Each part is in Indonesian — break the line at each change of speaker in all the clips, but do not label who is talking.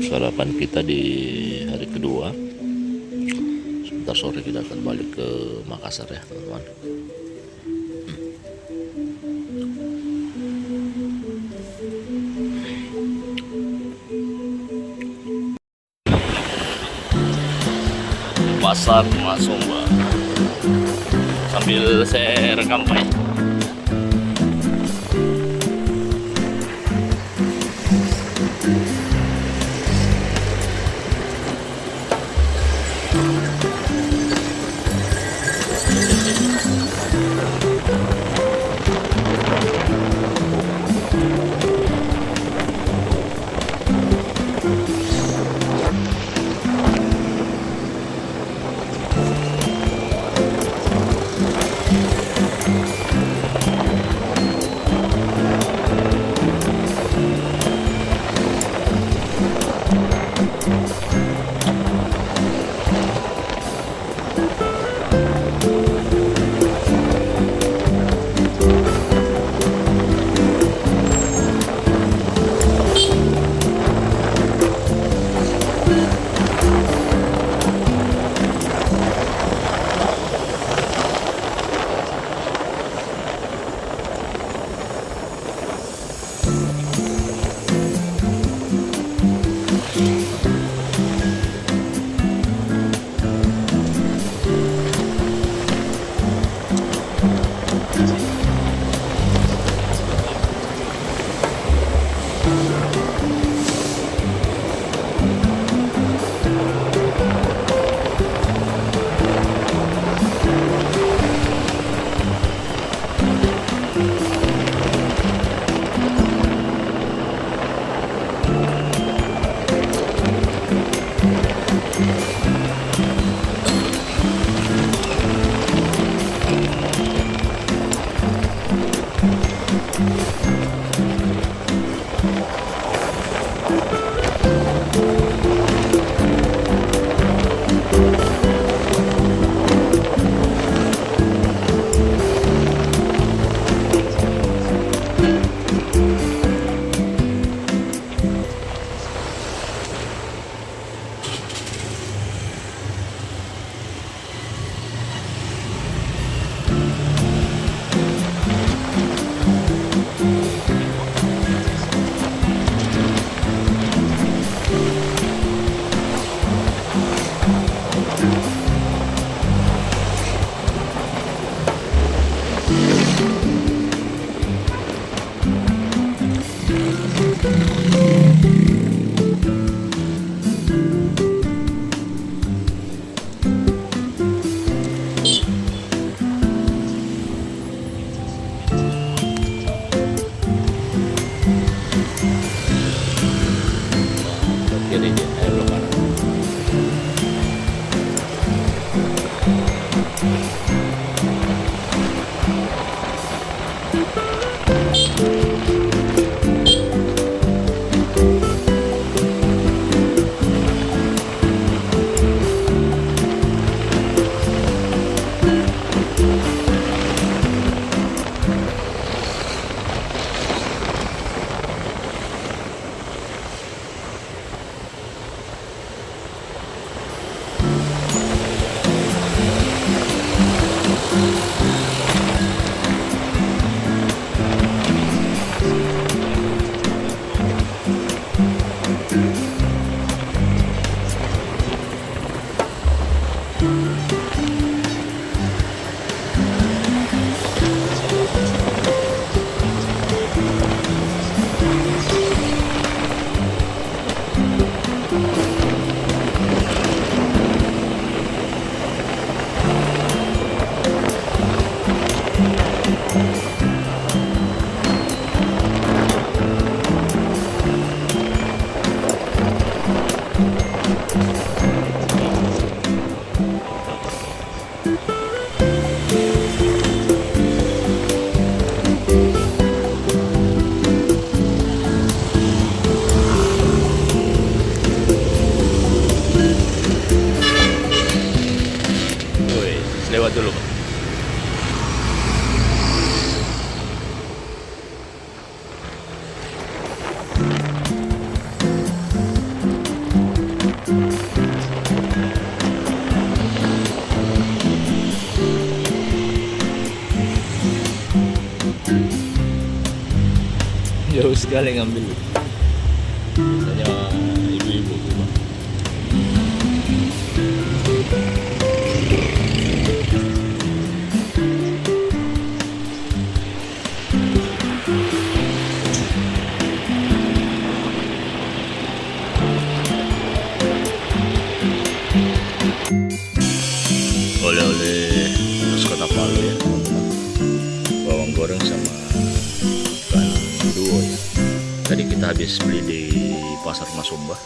sarapan kita di hari kedua. Sebentar sore kita akan balik ke Makassar ya teman-teman. Pasar Masumba sambil saya rekam Pak. Kiri dia, belok kanan. Lewat dulu Pak. Jauh sekali ngambil. Biasanya ibu-ibu gitu. Oleh-oleh terus Kota Palu ya, bawang goreng sama ikan duo ya. Tadi kita habis beli di pasar Masumba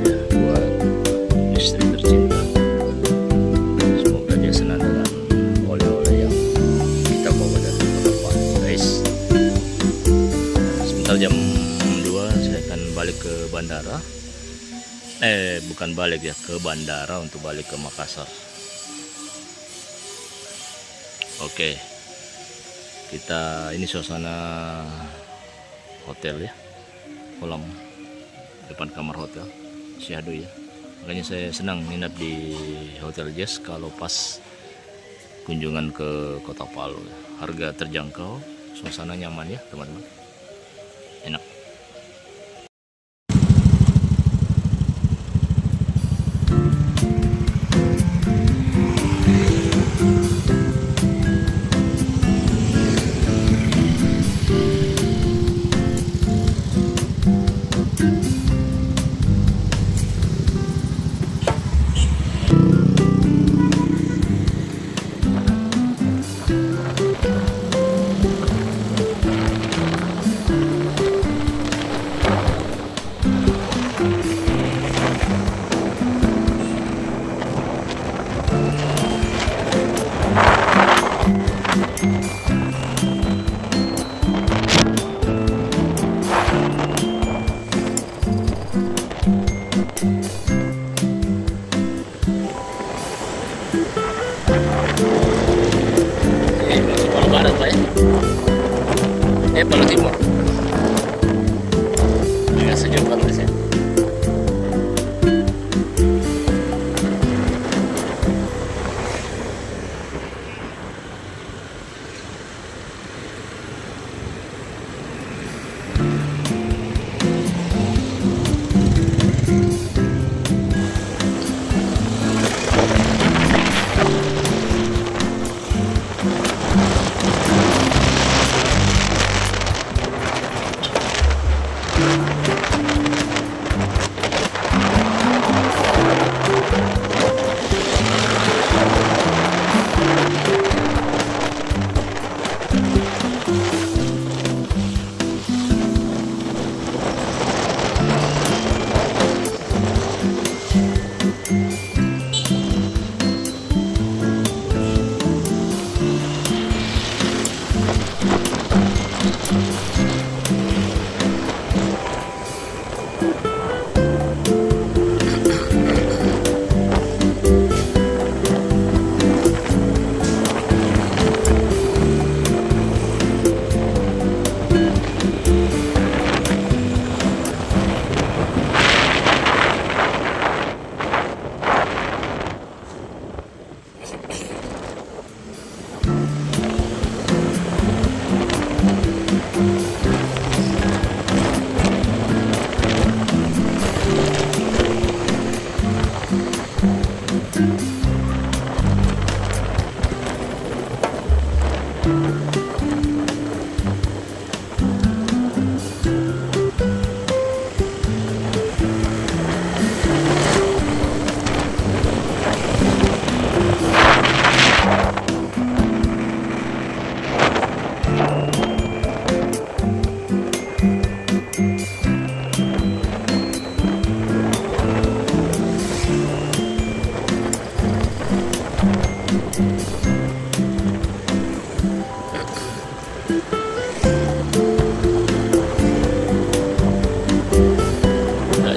ya, buat istri tercinta. Semoga dia senang dengan oleh-oleh yang kita bawa dari Kota Palu guys. Sebentar jam 2 saya akan balik ke bandara. Bukan balik ya, ke bandara untuk balik ke Makassar. Oke, kita ini suasana hotel ya, kolam depan kamar hotel Syahdu ya. Makanya saya senang nginap di Hotel Jazz kalau pas kunjungan ke Kota Palu. Harga terjangkau, suasana nyaman ya teman-teman, enak. Palu Barat Pak ya? Palu Timur. Agak sejuk kan Mas ya?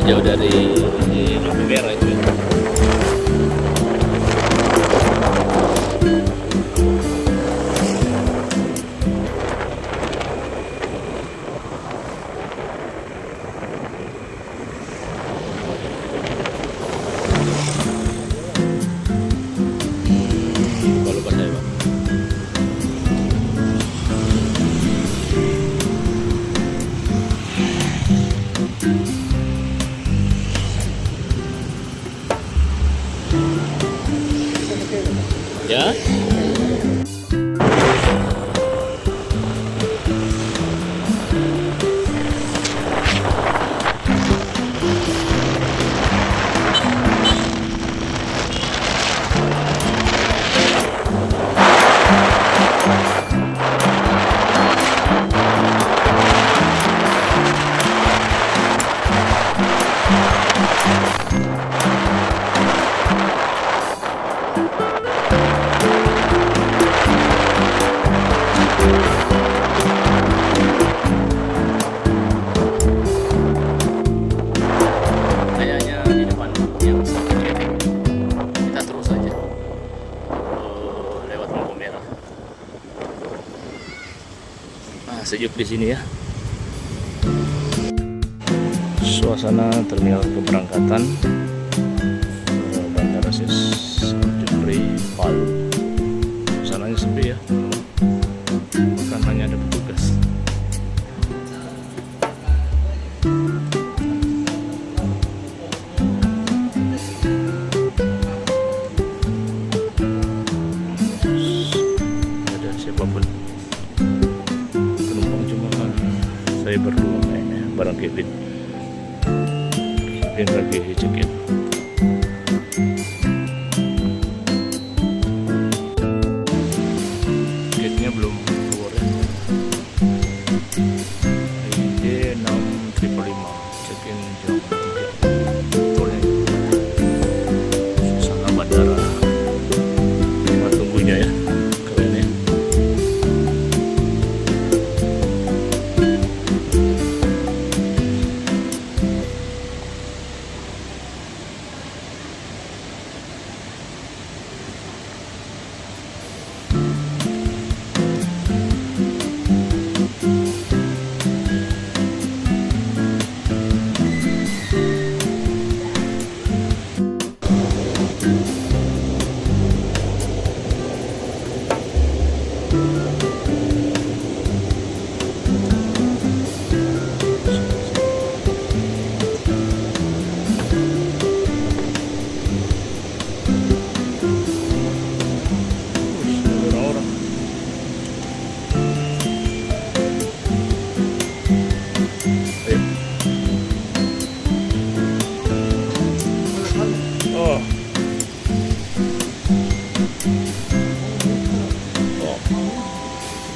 jauh dari lampu merah itu ya. Ya. Sejuk di sini ya. Suasana terminal keberangkatan Bandara Sis Jepri Palu. Suasananya sepi ya, bukan hanya ada petugas. Ada siapapun. Saya berdua kayaknya bareng Kevin lagi check-in. Gate-nya belum keluar ya. ID 6555 check-in jam 3. Tolnya suasana bandara tempat tunggunya ya, keren ya.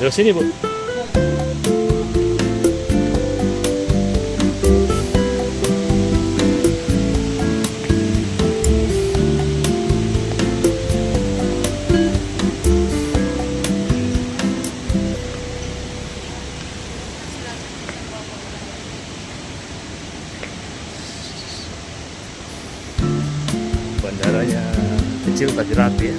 Dari sini, Bu. Bandaranya kecil tapi rapi ya.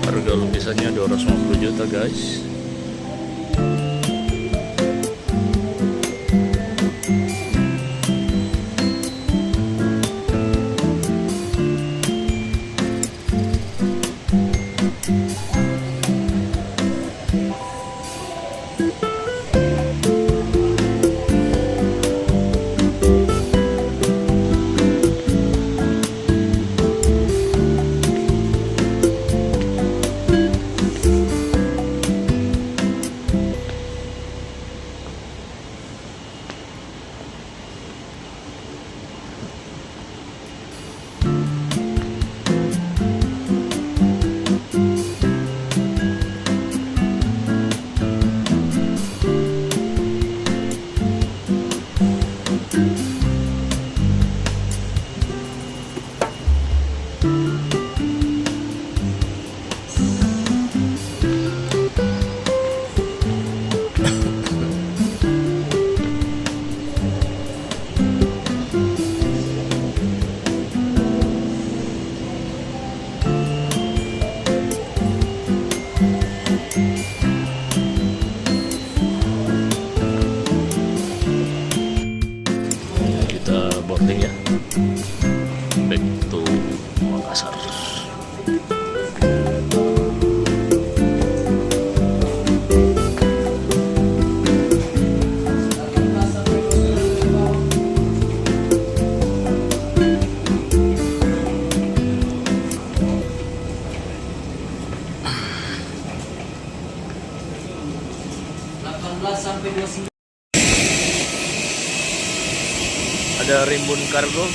Harga lukisannya 250 juta guys. Ada rimbun kargo